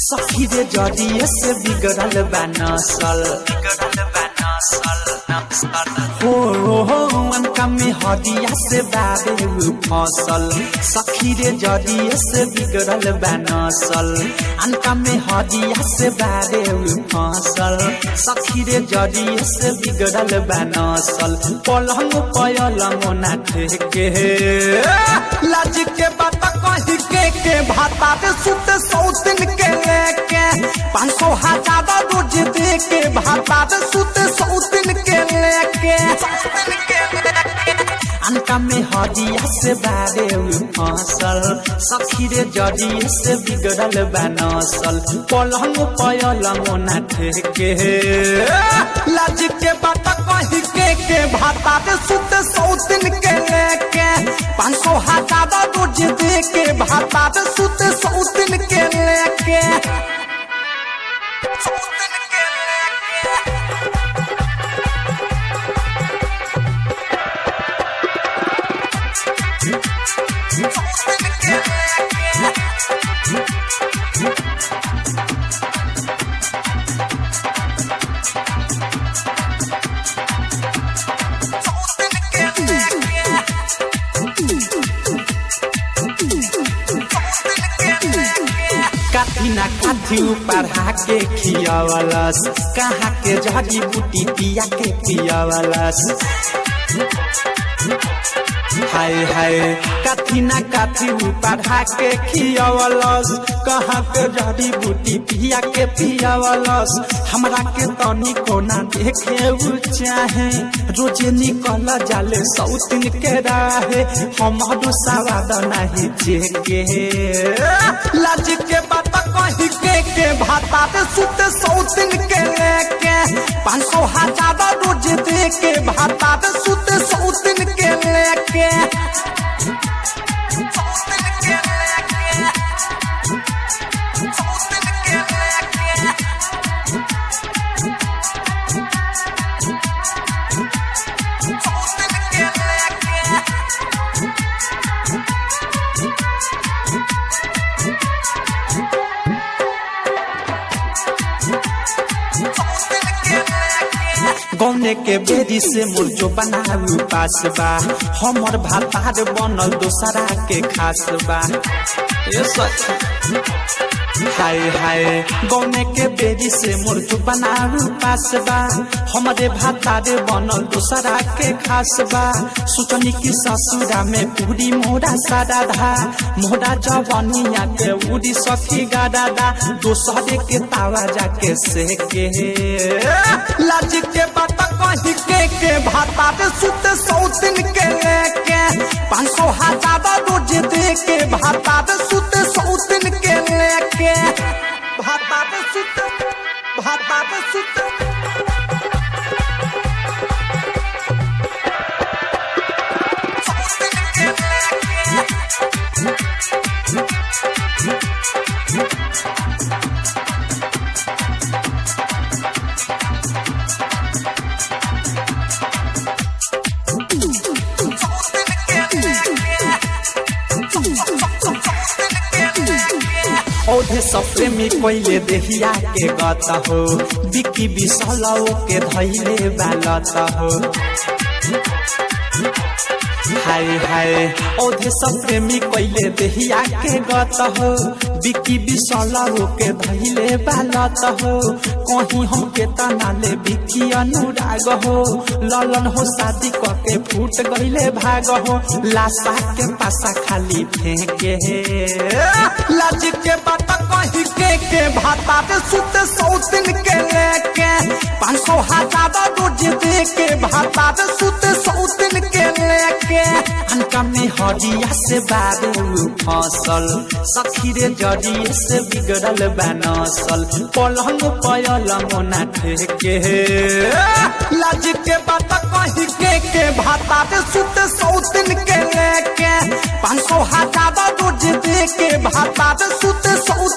सखी रे जदिए से बिगड़ल बा नसल हो अनका में हदिया से बाबे फसल सखी रे जदिए से बिगड़ल बा नसल अनका में हदिया से बाबे फसल सखी रे जदिए से बिगड़ल बा नसल पलंग पलंग ना ठेके लाज के बात कही के भाता पे सुत 100 दिन के लेके 500 हजार रोज दे के भाता पे सुत 100 दिन के लेके अनका में हदिया से बारे फसल सखी रे जदिए से बिगड़ल बा नसल पलंग पलंग ना ठेके लाज के बात कही के भाता पे सुत 100 दिन के लेके 500 हजार रोज दे के भाता पे सुत 100 दिन के लेके काठी ना काठी पढ़ा के खियावलस कहाँ के जड़ी बूटी पिया के पियावलस हाय हाय काठी ना काठी पढ़ा के खियावलस कहाँ के जड़ी बूटी पिया के पियावलस हमरा के तनी कोना देखे उ चाहे रोजे निकल जाले 100 दिन के राहे हमारो सवाद नहीं चेके लाज के बात कही के भाता पे सुत 100 दिन के लेके 500 हजार रोज दे के भाता पे सुत 100 दिन के लेके गौने के बेरी से मुर्जो बनाऊ पास बा हमर भातार बनल दोसरा के खास बा ये सच हाय हाय गौने के बेरी से मुर्जो बनाऊ पास बा हमरे भातार बनल दोसरा के खास बा सुचनी की ससुरा में पूरी मोरा सादा धा मोरा जवानिया के उड़ी सखी गादा दोसरे के तावा जाके सेके लाज के बात कही के भाता पे सुत 100 दिन के लेके 500 हजार रोज दे के भाता पे सुत 100 दिन के लेके भाता पे सुत औधे सफरे में कोइले देहिया के गत हो बिकी बिसलौ के धैले बालत हो हाय हाय औधे सफरे में कोइले देहिया के गत हो बिकी बिसलौ के धैले बालत हो कहीं हम के तना ले बिकी अनुराग हो ललन हो शादी क के फूट गइले भाग हो लाशा के पासा खाली फेंके लाज के बात कही के भाता पे सुत 100 दिन के लेके 500 हजार रोज दे के भाता पे सुत 100 दिन के लेके अनका में हदिया से बाबे फसल सखी रे जदिए से बिगड़ल बा नसल पलंग पलंग ना ठेके लाज के बात कही के भाता पे सुत 100 दिन के लेके 500 हजार रोज दे के भाता पे सुत 100